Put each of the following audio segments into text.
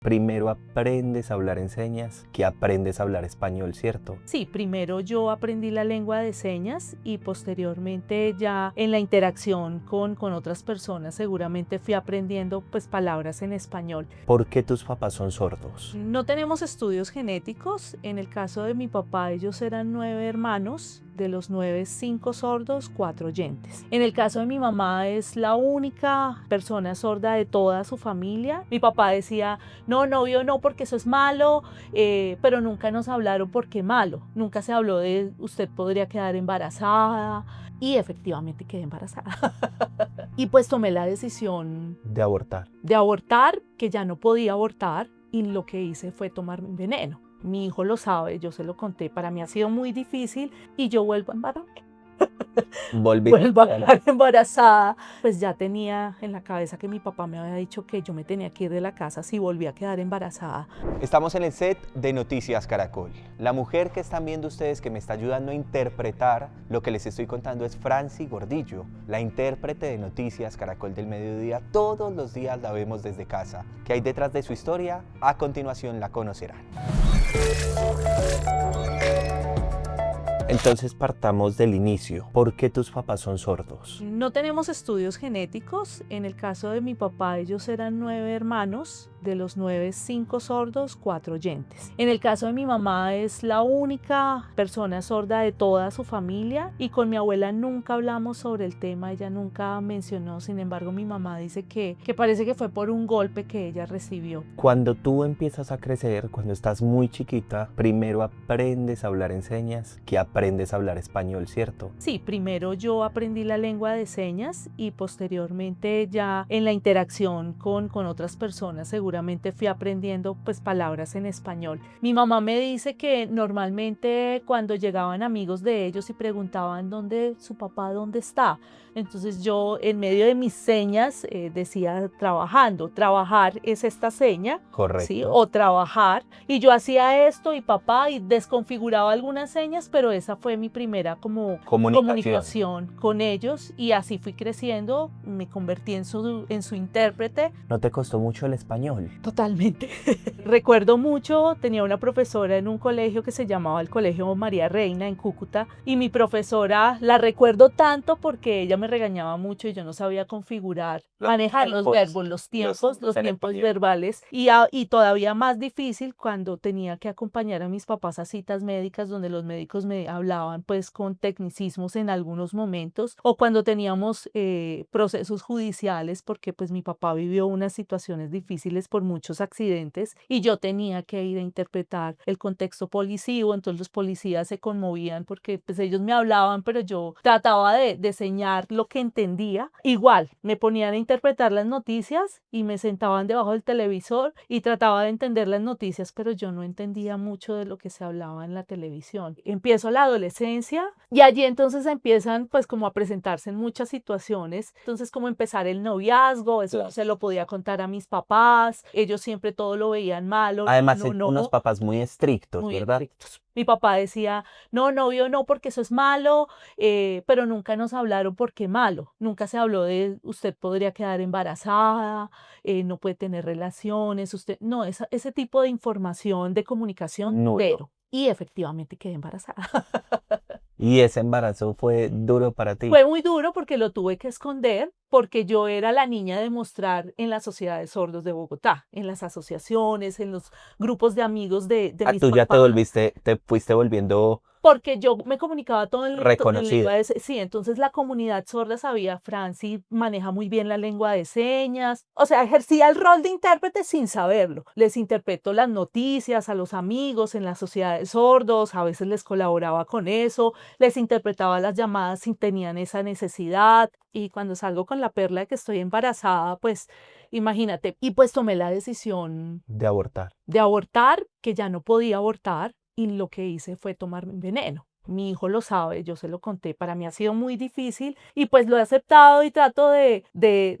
Primero aprendes a hablar en señas que aprendes a hablar español, ¿cierto? Sí, primero yo aprendí la lengua de señas y posteriormente ya en la interacción con otras personas seguramente fui aprendiendo pues palabras en español. ¿Por qué tus papás son sordos? No tenemos estudios genéticos. En el caso de mi papá, ellos eran 9 hermanos. De los 9, 5 sordos, 4 oyentes. En el caso de mi mamá, es la única persona sorda de toda su familia. Mi papá decía, no, novio no, porque eso es malo, pero nunca nos hablaron por qué malo. Nunca se habló de usted podría quedar embarazada. Y efectivamente quedé embarazada. Y pues tomé la decisión De abortar. de abortar, que ya no podía abortar, y lo que hice fue tomar mi veneno. Mi hijo lo sabe, yo se lo conté, para mí ha sido muy difícil y yo vuelvo a vuelvo a quedar embarazada. Pues ya tenía en la cabeza que mi papá me había dicho que yo me tenía que ir de la casa si volvía a quedar embarazada. Estamos en el set de Noticias Caracol. La mujer que están viendo ustedes que me está ayudando a interpretar lo que les estoy contando es Franci Gordillo, la intérprete de Noticias Caracol del Mediodía. Todos los días la vemos desde casa. ¿Qué hay detrás de su historia? A continuación la conocerán. Entonces partamos del inicio. ¿Por qué tus papás son sordos? No tenemos estudios genéticos. En el caso de mi papá, ellos eran 9 hermanos. De los 9, 5 sordos, 4 oyentes. En el caso de mi mamá, es la única persona sorda de toda su familia y con mi abuela nunca hablamos sobre el tema, ella nunca mencionó. Sin embargo, mi mamá dice que parece que fue por un golpe que ella recibió. Cuando tú empiezas a crecer, cuando estás muy chiquita, primero aprendes a hablar en señas que aprendes a hablar español, ¿cierto? Sí, primero yo aprendí la lengua de señas y posteriormente ya en la interacción con otras personas seguramente fui aprendiendo pues palabras en español. Mi mamá me dice que normalmente cuando llegaban amigos de ellos y preguntaban dónde su papá, dónde está, entonces yo en medio de mis señas decía trabajando. Trabajar es esta seña, Correcto. ¿sí? O trabajar, y yo hacía esto y papá y desconfiguraba algunas señas, pero esa fue mi primera como comunicación con ellos y así fui creciendo, me convertí en su intérprete. ¿No te costó mucho el español? Totalmente. Recuerdo mucho, tenía una profesora en un colegio que se llamaba el Colegio María Reina en Cúcuta y mi profesora la recuerdo tanto porque ella me regañaba mucho y yo no sabía configurar, manejar los verbos, los tiempos verbales y todavía más difícil cuando tenía que acompañar a mis papás a citas médicas donde los médicos me hablaban pues con tecnicismos en algunos momentos o cuando teníamos procesos judiciales porque pues mi papá vivió unas situaciones difíciles por muchos accidentes y yo tenía que ir a interpretar el contexto policivo, entonces los policías se conmovían porque pues ellos me hablaban pero yo trataba de señalar lo que entendía. Igual me ponían a interpretar las noticias y me sentaban debajo del televisor y trataba de entender las noticias pero yo no entendía mucho de lo que se hablaba en la televisión. Empiezo la adolescencia y allí entonces empiezan pues como a presentarse en muchas situaciones, entonces como empezar el noviazgo, eso no se lo podía contar a mis papás, ellos siempre todo lo veían malo. Además, unos papás muy estrictos, muy ¿verdad? estrictos. Mi papá decía, no, novio no, porque eso es malo, pero nunca nos hablaron por qué malo. Nunca se habló de usted podría quedar embarazada, no puede tener relaciones, usted, no, ese tipo de información, de comunicación, Nulo. cero. Y efectivamente quedé embarazada. ¿Y ese embarazo fue duro para ti? Fue muy duro porque lo tuve que esconder, porque yo era la niña de mostrar en la Sociedad de Sordos de Bogotá, en las asociaciones, en los grupos de amigos de mis Tú ya papás. te fuiste volviendo Porque yo me comunicaba todo en reconocida. lengua de señas. Sí, entonces la comunidad sorda sabía, Franci maneja muy bien la lengua de señas. O sea, ejercía el rol de intérprete sin saberlo. Les interpreto las noticias a los amigos en la sociedad de sordos, a veces les colaboraba con eso, les interpretaba las llamadas si tenían esa necesidad. Y cuando salgo con la perla de que estoy embarazada, pues imagínate. Y pues tomé la decisión de abortar. de abortar, que ya no podía abortar. Y lo que hice fue tomar mi veneno. Mi hijo lo sabe, yo se lo conté, para mí ha sido muy difícil y pues lo he aceptado y trato de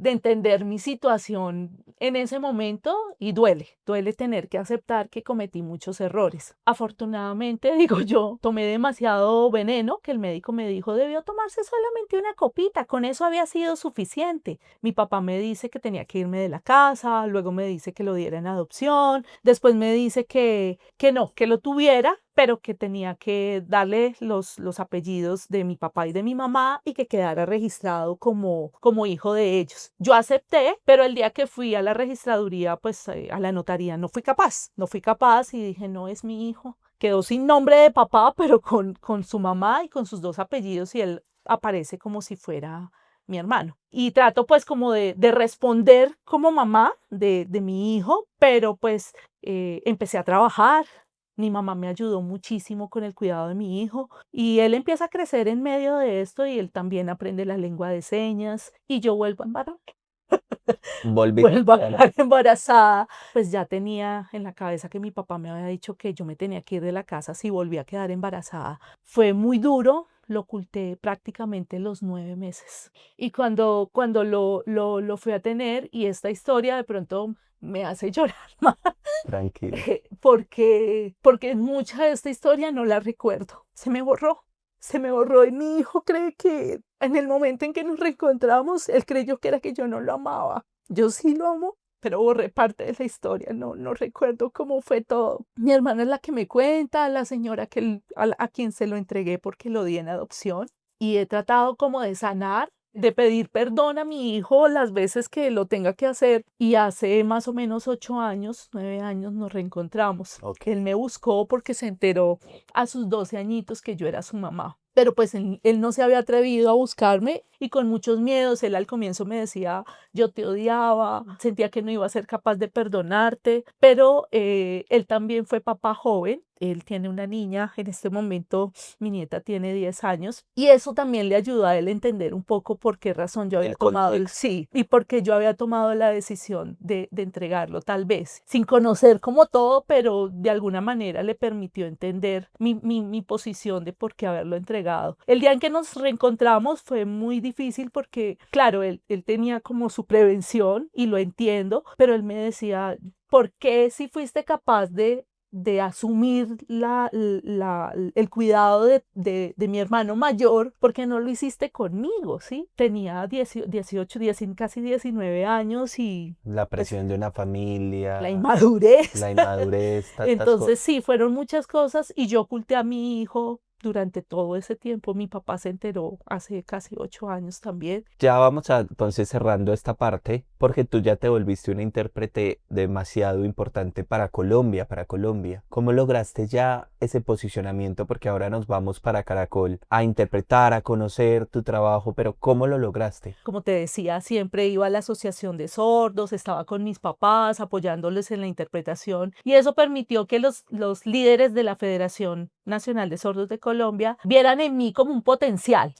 entender mi situación en ese momento y duele tener que aceptar que cometí muchos errores. Afortunadamente, digo yo, tomé demasiado veneno que el médico me dijo debió tomarse solamente una copita, con eso había sido suficiente. Mi papá me dice que tenía que irme de la casa, luego me dice que lo diera en adopción, después me dice que no, que lo tuviera, pero que tenía que darle los apellidos de mi papá y de mi mamá y que quedara registrado como hijo de ellos. Yo acepté, pero el día que fui a la registraduría, pues a la notaría, no fui capaz y dije, no es mi hijo. Quedó sin nombre de papá, pero con su mamá y con sus 2 apellidos y él aparece como si fuera mi hermano. Y trato pues como de responder como mamá de mi hijo, pero pues empecé a trabajar. Mi mamá me ayudó muchísimo con el cuidado de mi hijo y él empieza a crecer en medio de esto y él también aprende la lengua de señas y yo Volví. vuelvo a quedar embarazada. Pues ya tenía en la cabeza que mi papá me había dicho que yo me tenía que ir de la casa si volví a quedar embarazada. Fue muy duro. Lo oculté prácticamente los 9 meses. Y cuando lo fui a tener, y esta historia de pronto me hace llorar más, Tranquila. porque mucha de esta historia no la recuerdo. Se me borró y mi hijo cree que en el momento en que nos reencontramos, él creyó que era que yo no lo amaba. Yo sí lo amo, pero borré parte de la historia, no recuerdo cómo fue todo. Mi hermana es la que me cuenta, la señora a quien se lo entregué porque lo di en adopción y he tratado como de sanar, de pedir perdón a mi hijo las veces que lo tenga que hacer y hace más o menos 8 años, 9 años nos reencontramos. Ok. Él me buscó porque se enteró a sus 12 añitos que yo era su mamá. Pero pues él no se había atrevido a buscarme y con muchos miedos, él al comienzo me decía, yo te odiaba, sentía que no iba a ser capaz de perdonarte, pero él también fue papá joven, él tiene una niña, en este momento mi nieta tiene 10 años y eso también le ayudó a él a entender un poco por qué razón yo había El tomado el contexto. sí y por qué yo había tomado la decisión de entregarlo, tal vez, sin conocer como todo, pero de alguna manera le permitió entender mi posición de por qué haberlo entregado. El día en que nos reencontramos fue muy difícil porque, claro, él tenía como su prevención y lo entiendo, pero él me decía, ¿por qué si fuiste capaz de asumir el cuidado de mi hermano mayor, porque no lo hiciste conmigo, ¿sí? Tenía 18, casi 19 años y La pues presión de una la familia, inmadurez. la inmadurez, tantas Entonces cosas. sí, fueron muchas cosas y yo oculté a mi hijo durante todo ese tiempo. Mi papá se enteró hace casi 8 años también. Ya vamos a entonces cerrando esta parte, porque tú ya te volviste una intérprete demasiado importante para Colombia, para Colombia. ¿Cómo lograste ya ese posicionamiento? Porque ahora nos vamos para Caracol a interpretar, a conocer tu trabajo, pero ¿cómo lo lograste? Como te decía, siempre iba a la asociación de sordos, estaba con mis papás apoyándoles en la interpretación y eso permitió que los líderes de la Federación Nacional de Sordos de Colombia vieran en mí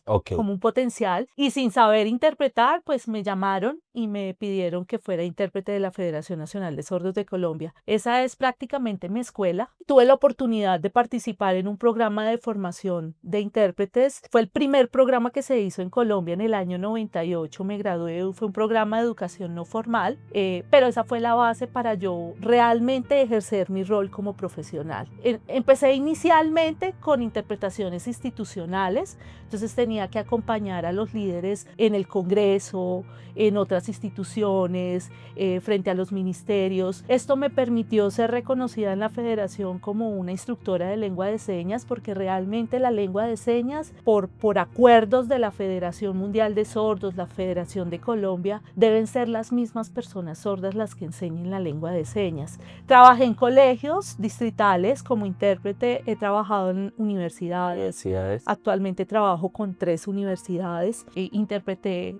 Ok. como un potencial y sin saber interpretar, pues me llamaron y me pidieron que fuera intérprete de la Federación Nacional de Sordos de Colombia. Esa es prácticamente mi escuela. Tuve la oportunidad de participar en un programa de formación de intérpretes. Fue el primer programa que se hizo en Colombia en el año 98. Me gradué, fue un programa de educación no formal, pero esa fue la base para yo realmente ejercer mi rol como profesional. Empecé inicialmente con interpretaciones institucionales, entonces tenía que acompañar a los líderes en el Congreso, en otras instituciones, frente a los ministerios. Esto me permitió ser reconocida en la federación como una instructora de lengua de señas, porque realmente la lengua de señas, por acuerdos de la Federación Mundial de Sordos, la Federación de Colombia, deben ser las mismas personas sordas las que enseñen la lengua de señas. Trabajé en colegios distritales como intérprete, he trabajado en universidades. Actualmente trabajo con 3 universidades, interpreté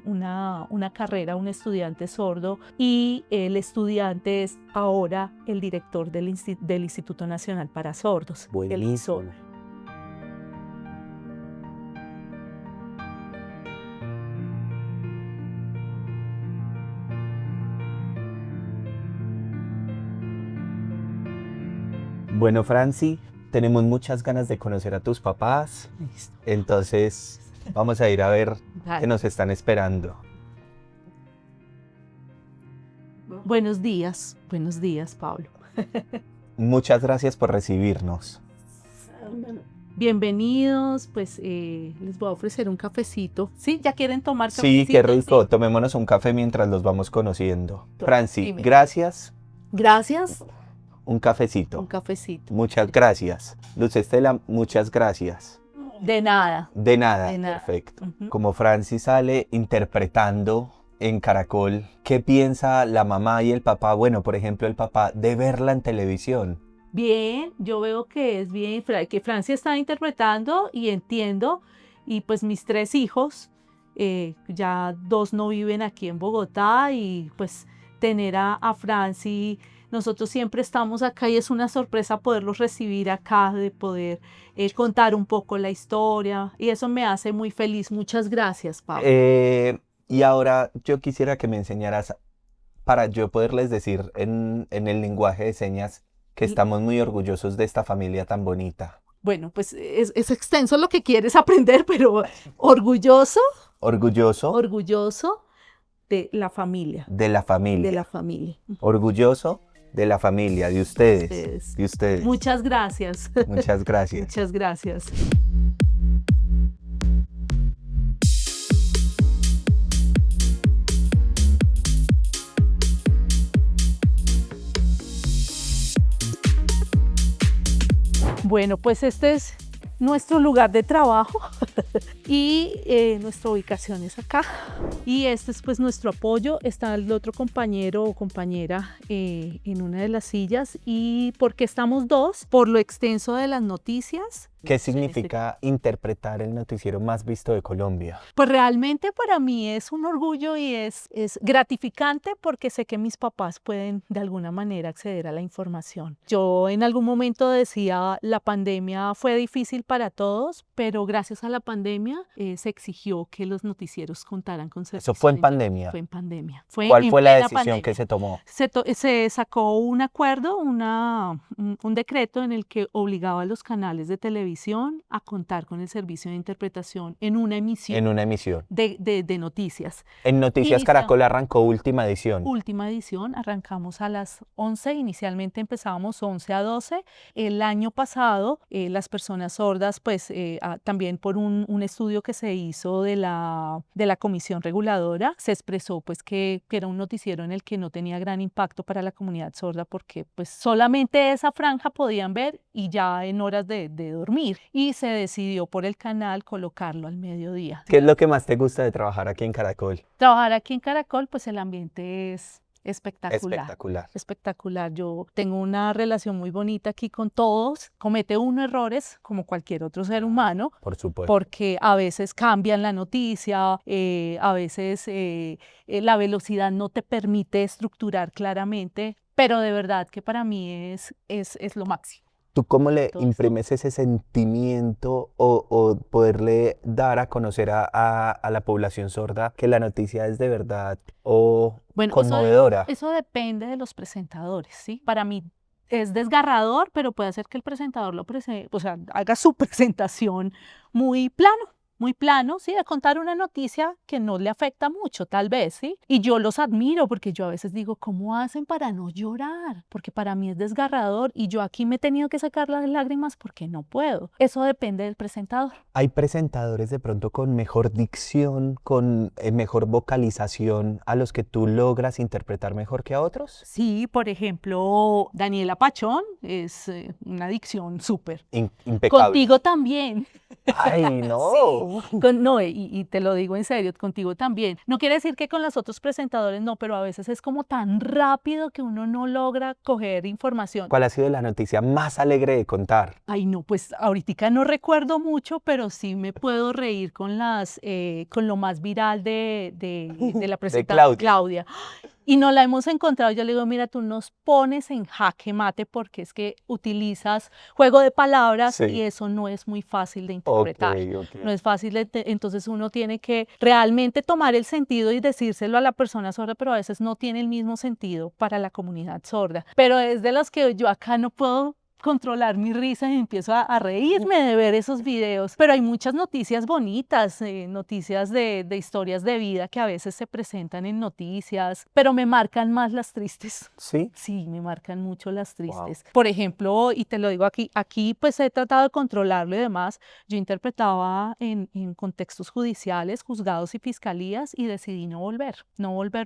una carrera a un estudiante sordo y el estudiante es ahora el director del Instituto Nacional para Sordos. Buenísimo. Bueno, Franci, tenemos muchas ganas de conocer a tus papás, Listo. entonces vamos a ir a ver Dale. qué nos están esperando. Buenos días, Pablo. Muchas gracias por recibirnos. Bienvenidos, pues les voy a ofrecer un cafecito. ¿Sí? ¿Ya quieren tomar Sí, cafecito? qué rico. Tomémonos un café mientras los vamos conociendo. Franci, Dime. gracias. Gracias. Un cafecito. Un cafecito. Muchas gracias. Luz Estela, muchas gracias. De nada. De nada. De nada. Perfecto. Ujú. Como Franci sale interpretando en Caracol, ¿qué piensa la mamá y el papá? Bueno, por ejemplo, el papá de verla en televisión. Bien, yo veo que es bien, que Francia está interpretando y entiendo. Y pues mis 3 hijos, ya 2 no viven aquí en Bogotá y pues tener a Franci, nosotros siempre estamos acá y es una sorpresa poderlos recibir acá, de poder contar un poco la historia y eso me hace muy feliz. Muchas gracias, Pablo. Y ahora yo quisiera que me enseñaras para yo poderles decir en el lenguaje de señas que estamos muy orgullosos de esta familia tan bonita. Bueno, pues es extenso lo que quieres aprender, pero orgulloso Orgulloso de la familia. de la familia. De la familia. Orgulloso de la familia, de ustedes. Ustedes. De ustedes. Muchas gracias. Muchas gracias. Muchas gracias. Bueno, pues este es nuestro lugar de trabajo y nuestra ubicación es acá. Y este es pues nuestro apoyo. Está el otro compañero o compañera en una de las sillas. ¿Y por qué estamos 2? Por lo extenso de las noticias. ¿Qué significa interpretar el noticiero más visto de Colombia? Pues realmente para mí es un orgullo y es gratificante porque sé que mis papás pueden de alguna manera acceder a la información. Yo en algún momento decía, la pandemia fue difícil para todos, pero gracias a la pandemia se exigió que los noticieros contaran con servicio. ¿Eso fue en pandemia? Fue en pandemia. ¿Cuál fue la plena decisión pandemia. que se tomó? Se sacó un acuerdo, un decreto en el que obligaba a los canales de televisión a contar con el servicio de interpretación en una emisión. En una emisión. De noticias. En Noticias Inició. Caracol arrancó última edición. Última edición, arrancamos a las 11, inicialmente empezábamos 11 a 12. El año pasado las personas sordas, pues también por un estudio que se hizo de la Comisión Reguladora, se expresó pues que era un noticiero en el que no tenía gran impacto para la comunidad sorda porque pues solamente esa franja podían ver y ya en horas de dormir. Y se decidió por el canal colocarlo al mediodía. ¿Qué es lo que más te gusta de trabajar aquí en Caracol? Trabajar aquí en Caracol, pues el ambiente es espectacular. Espectacular. Espectacular. Yo tengo una relación muy bonita aquí con todos. Comete uno errores como cualquier otro ser humano. Por supuesto. Porque a veces cambian la noticia, a veces la velocidad no te permite estructurar claramente, pero de verdad que para mí es lo máximo. ¿Tú cómo le Entonces, imprimes ese sentimiento o poderle dar a conocer a la población sorda que la noticia es de verdad o bueno, conmovedora? Eso depende de los presentadores, ¿sí? Para mí es desgarrador, pero puede hacer que el presentador haga su presentación muy plano, ¿sí? De contar una noticia que no le afecta mucho, tal vez, ¿sí? Y yo los admiro porque yo a veces digo, ¿cómo hacen para no llorar? Porque para mí es desgarrador y yo aquí me he tenido que sacar las lágrimas porque no puedo. Eso depende del presentador. ¿Hay presentadores de pronto con mejor dicción, con mejor vocalización a los que tú logras interpretar mejor que a otros? Sí, por ejemplo, Daniela Pachón es una dicción súper. Impecable. Contigo también. ¡Ay, no! Sí. Y te lo digo en serio, contigo también. No quiere decir que con los otros presentadores no, pero a veces es como tan rápido que uno no logra coger información. ¿Cuál ha sido la noticia más alegre de contar? Ay, no, pues ahorita no recuerdo mucho, pero sí me puedo reír con lo más viral de la presentadora Claudia. Y no la hemos encontrado. Yo le digo, mira, tú nos pones en jaque mate porque es que utilizas juego de palabras Sí. y eso no es muy fácil de interpretar. Ok. No es fácil, entonces uno tiene que realmente tomar el sentido y decírselo a la persona sorda, pero a veces no tiene el mismo sentido para la comunidad sorda. Pero es de las que yo acá no puedo controlar mi risa y empiezo a reírme de ver esos videos. Pero hay muchas noticias bonitas, noticias de historias de vida que a veces se presentan en noticias, pero me marcan más las tristes. ¿Sí? Sí, me marcan mucho las tristes. Por ejemplo, y te lo digo aquí pues he tratado de controlarlo y demás. Yo interpretaba en contextos judiciales, juzgados y fiscalías y decidí no volver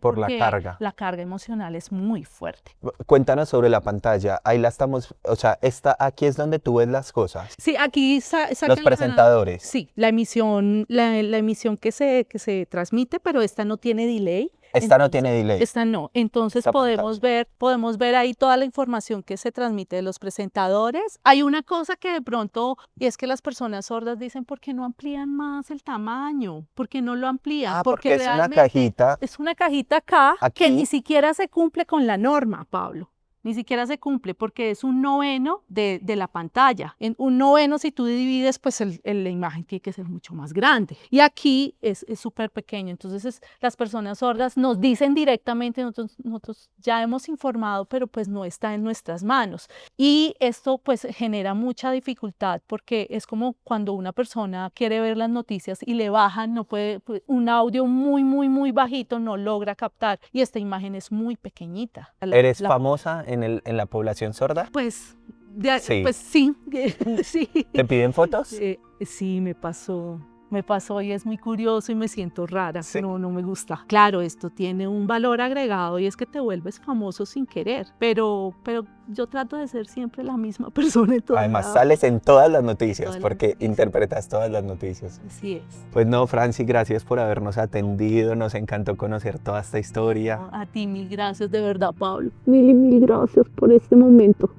Por la porque carga. la carga emocional es muy fuerte. Cuéntanos sobre la pantalla. Ahí la estamos, o sea, aquí es donde tú ves las cosas. Sí, aquí Los presentadores. Sí, la emisión que se transmite, pero esta no tiene delay. Esta no tiene delay. Esta no. Entonces Esta podemos ver ahí toda la información que se transmite de los presentadores. Hay una cosa que de pronto, y es que las personas sordas dicen, ¿por qué no amplían más el tamaño? ¿Por qué no lo amplían? Porque es una realmente cajita. es una cajita acá que Aquí. ni siquiera se cumple con la norma, Pablo. Ni siquiera se cumple porque es un noveno de la pantalla. En un noveno, si tú divides, pues la imagen tiene que ser mucho más grande. Y aquí es súper pequeño. Entonces las personas sordas nos dicen directamente, nosotros ya hemos informado, pero pues no está en nuestras manos. Y esto pues genera mucha dificultad porque es como cuando una persona quiere ver las noticias y le bajan, no puede, un audio muy, muy, muy bajito no logra captar. Y esta imagen es muy pequeñita. ¿Eres famosa en la población sorda? Pues, Sí. pues sí, sí. ¿Te piden fotos? Sí, me pasó y es muy curioso y me siento rara, Sí. no me gusta. Claro, esto tiene un valor agregado y es que te vuelves famoso sin querer, pero yo trato de ser siempre la misma persona en todo Además lado. sales en todas las noticias Todas las porque noticias. interpretas todas las noticias. Así es. Pues no, Franci, gracias por habernos atendido, nos encantó conocer toda esta historia. A ti mil gracias de verdad, Pablo. Mil gracias por este momento.